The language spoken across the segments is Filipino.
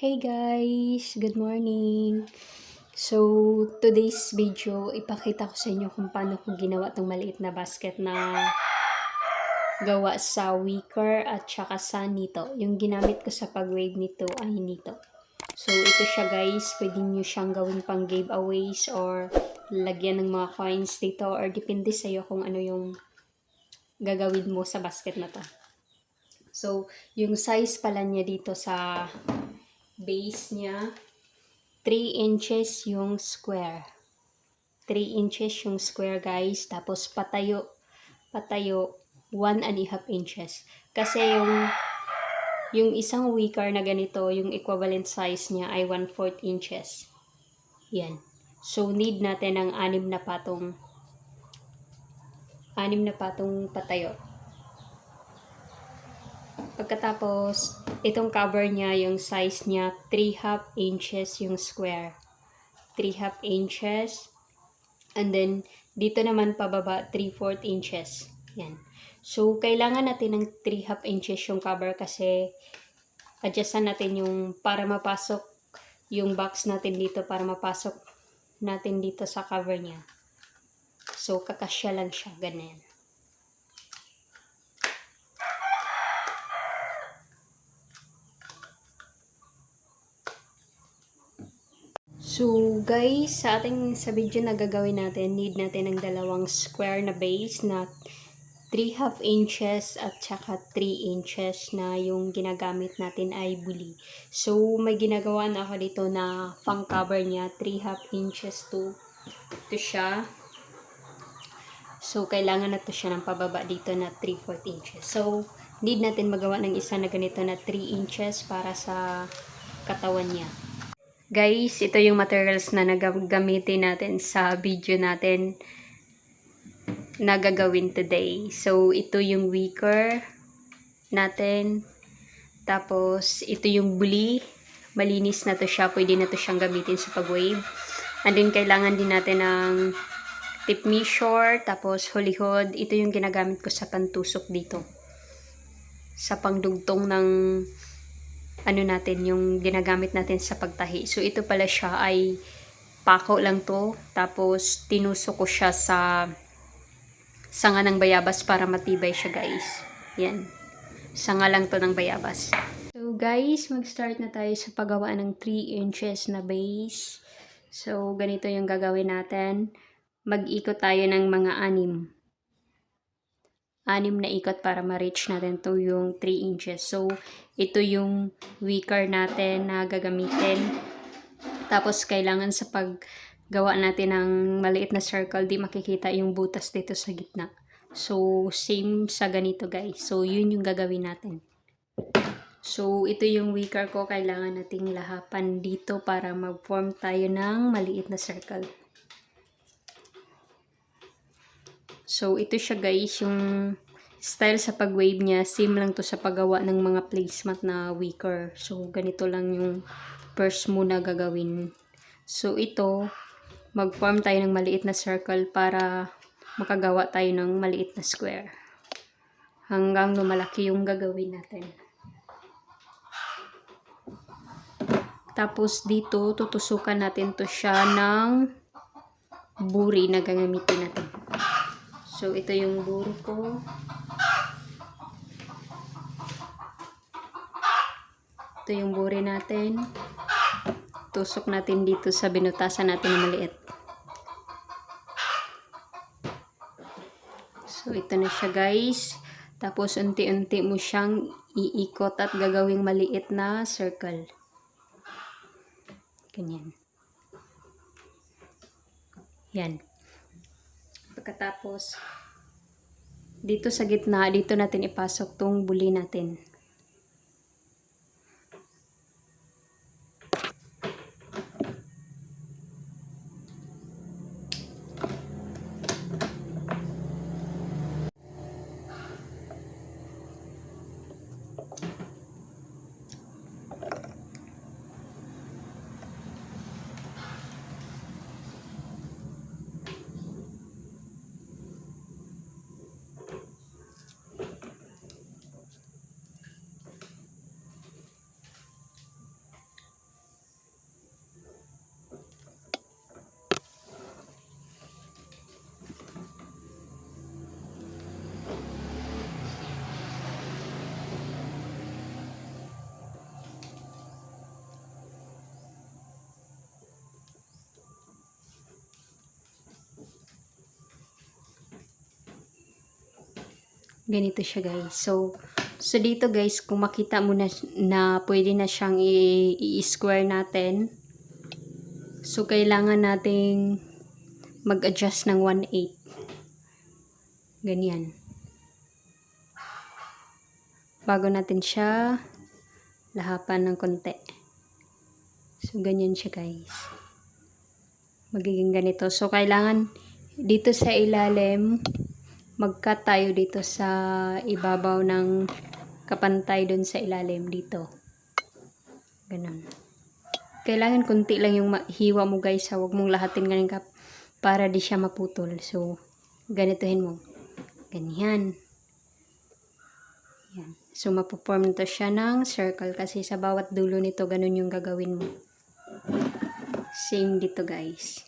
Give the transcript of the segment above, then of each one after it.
Hey guys! Good morning! So, today's video, ipakita ko sa inyo kung paano ko ginawa tong maliit na basket na gawa sa wicker at saka sa nito. Yung ginamit ko sa pag-wave nito ay nito. So, ito siya guys. Pwede nyo siyang gawin pang giveaways or lagyan ng mga coins dito or depende sa'yo kung ano yung gagawin mo sa basket na to. So, yung size pala niya dito sa base niya, 3 inches yung square. 3 inches yung square guys. Tapos patayo 1 and a half inches. Kasi yung isang wicker na ganito, yung equivalent size niya ay 1/4 inches. Yan. So need natin ng 6 na patong patayo. Pagkatapos, itong cover niya, yung size niya, 3/2 inches yung square. 3/2 inches. And then, dito naman pababa, 3/4 inches. Yan. So, kailangan natin ng 3/2 inches yung cover kasi adjustan natin yung para mapasok yung box natin dito, para mapasok natin dito sa cover niya. So, kakasya lang siya. Ganyan. So guys, sa video na gagawin natin, need natin ng dalawang square na base na 3/2 inches at saka 3 inches na yung ginagamit natin ay buli. So may ginagawa na ako dito na pang cover niya, 3/2 inches to siya. So kailangan na to siya ng pababa dito na 3/4 inches. So need natin magawa ng isa na ganito na 3 inches para sa katawan niya. Guys, ito yung materials na gagamitin natin sa video natin na gagawin today. So, ito yung wicker natin. Tapos, ito yung buli. Malinis na to siya. Pwede na to siyang gamitin sa pag-wave. And then, kailangan din natin ng tip measure. Tapos, hulihod. Ito yung ginagamit ko sa pantusok dito. Sa pangdugtong ng ano natin, yung ginagamit natin sa pagtahi. So, ito pala siya ay pako lang to. Tapos, tinusok ko siya sa sanga ng bayabas para matibay siya, guys. Yan. Sanga lang to ng bayabas. So, guys, mag-start na tayo sa paggawa ng 3 inches na base. So, ganito yung gagawin natin. Mag-ikot tayo ng mga 6 na ikot para ma-reach natin to yung 3 inches. So, ito yung wicker natin na gagamitin. Tapos, kailangan sa paggawa natin ng maliit na circle, di makikita yung butas dito sa gitna. So, same sa ganito guys. So, yun yung gagawin natin. So, ito yung wicker ko. Kailangan nating lahapan dito para mag-form tayo ng maliit na circle. So, ito siya guys, yung style sa pag-wave niya, same lang to sa paggawa ng mga placemat na wicker. So, ganito lang yung first muna gagawin. So, ito, mag-form tayo ng maliit na circle para makagawa tayo ng maliit na square. Hanggang lumalaki yung gagawin natin. Tapos, dito, tutusukan natin to siya ng buri na gagamitin natin. So, ito yung buro ko. Ito yung buri natin. Tusok natin dito sa binutasan natin na maliit. So, ito na siya guys. Tapos, unti-unti mo siyang iikot at gagawing maliit na circle. Ganyan. Yan. Pagkatapos, dito sa gitna, dito natin ipasok tong buli natin. Ganito siya guys. So dito guys, kung makita mo na pwede na siyang i-square natin. So kailangan nating mag-adjust ng 1/8. Ganyan. Bago natin siya lahapan ng konti. So ganyan siya guys. Magiging ganito. So kailangan dito sa ilalim mag-cut tayo dito sa ibabaw ng kapantay dun sa ilalim dito. Ganun. Kailangan konti lang yung hiwa mo guys. Huwag mong lahatin ganun para di siya maputol. So, ganituhin mo. Ganyan. Yan. So, mapuform nito siya ng circle kasi sa bawat dulo nito ganun yung gagawin mo. Same dito guys.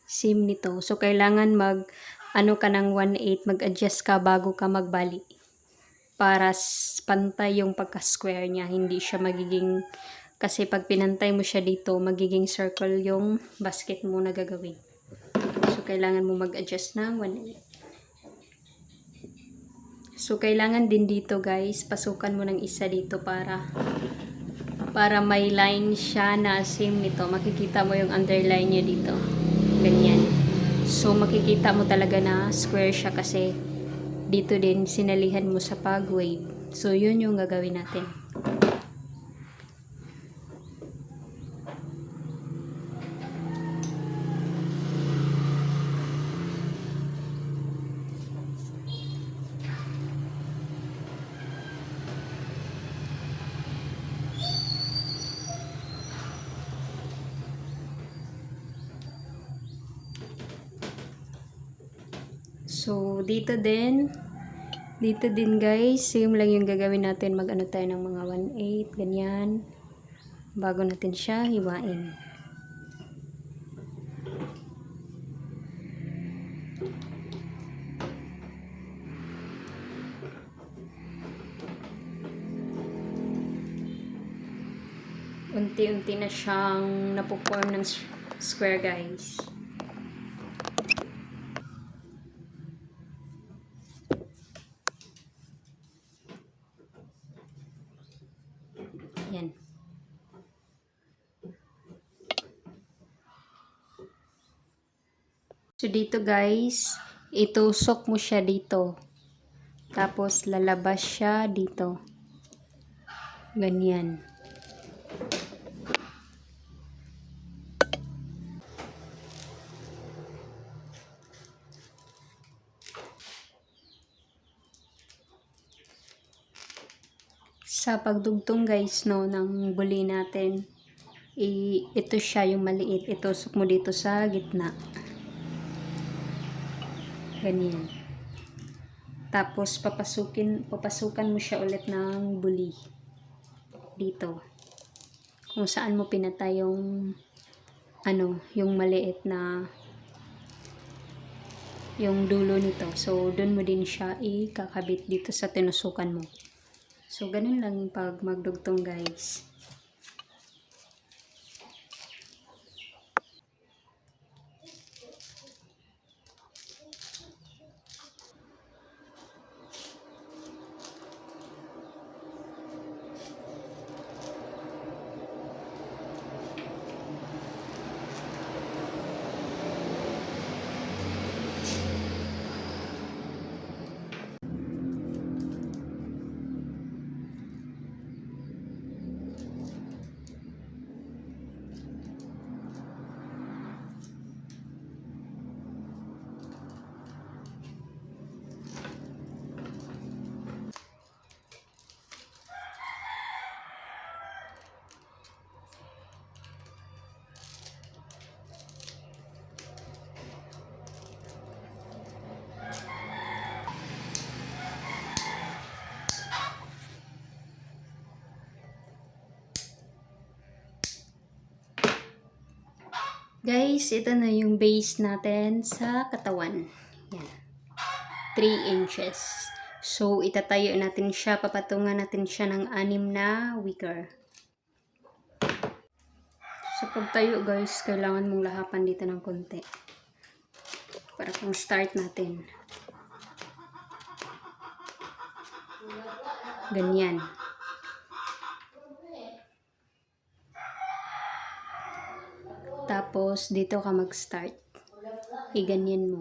Same nito. So, kailangan ano ka ng 1/8, mag-adjust ka bago ka magbali. Para pantay yung pagka-square niya. Hindi siya magiging, kasi pag pinantay mo siya dito, magiging circle yung basket mo na gagawin. So, kailangan mo mag-adjust ng 1/8. So, kailangan din dito guys, pasukan mo ng isa dito para may line siya na same nito. Makikita mo yung underline niya dito. Ganyan. So, makikita mo talaga na square siya kasi dito din sinalihan mo sa pag-wave. So, yun yung gagawin natin. So, dito din guys, same lang yung gagawin natin. Mag-ano tayo ng mga 1/8, ganyan. Bago natin siya hiwain. Unti-unti na siyang napuform ng square guys. Yan. So, dito guys, itusok mo siya dito. Tapos, lalabas siya dito. Ganyan. Sa pagdugtong guys, no, ng buli natin, ito siya yung maliit. Itusok mo dito sa gitna. Ganyan. Tapos, papasukan mo siya ulit ng buli. Dito. Kung saan mo pinatay yung, yung maliit na, yung dulo nito. So, dun mo din siya ikakabit dito sa tinusukan mo. So, ganun lang yung pag magdugtong guys. Guys, ito na yung base natin sa katawan. Yan. 3 inches. So, itatayo natin siya. Papatungan natin siya ng 6 na wicker. So, pagtayo guys, kailangan mong lahapan dito ng konti. Para pang start natin. Ganyan. Tapos, dito ka mag-start. Iganyan mo.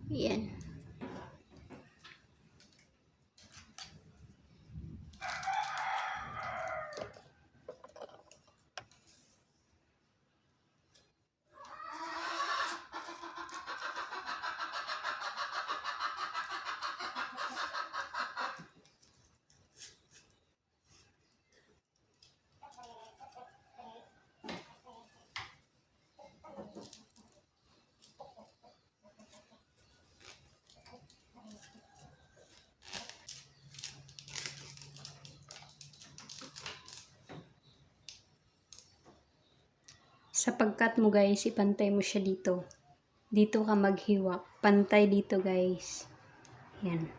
Yan. Sa pagkat mo guys, ipantay mo siya dito. Dito ka maghiwa. Pantay dito guys. Yan.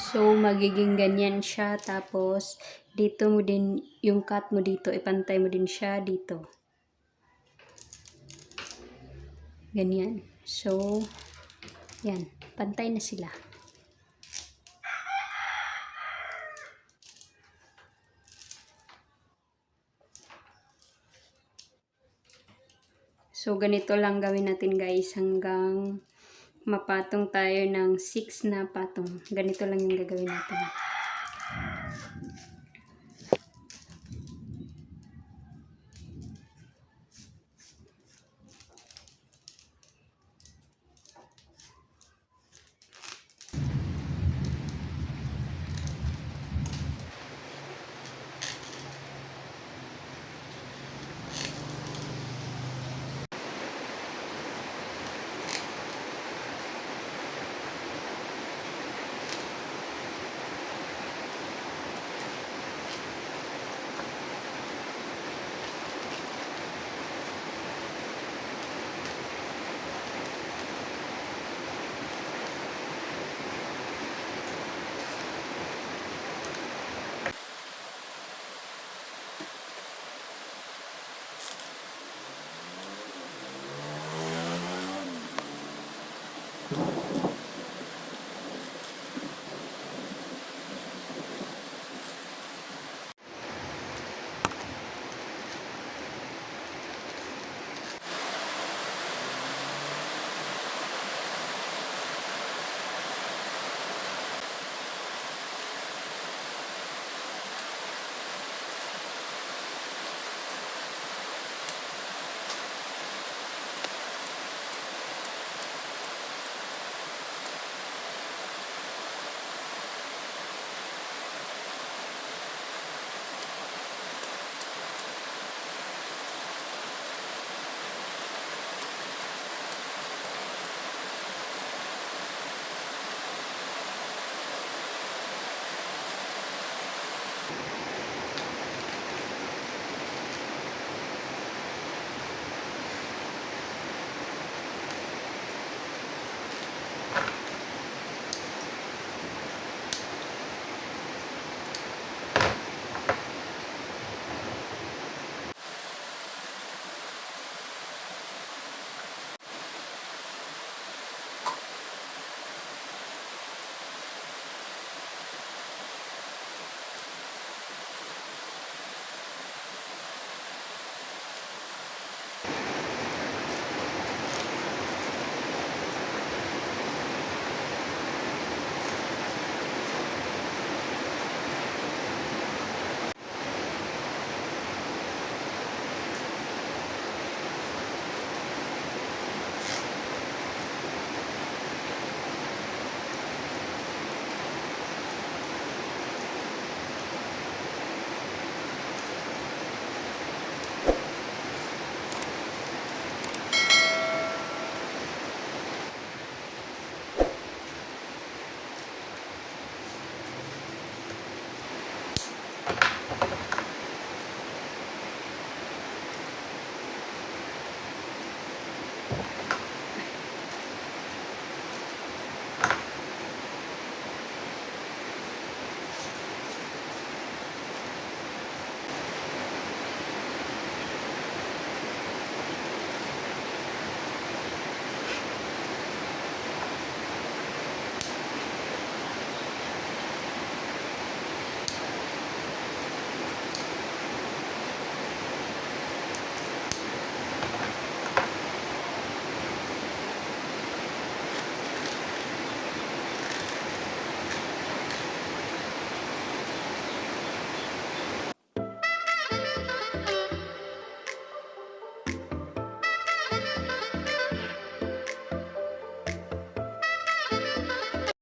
So, magiging ganyan siya. Tapos, dito mo din, yung cut mo dito, ipantay mo din siya dito. Ganyan. So, yan. Pantay na sila. So, ganito lang gawin natin guys hanggang mapatong tayo ng 6 na patong. Ganito lang yung gagawin natin.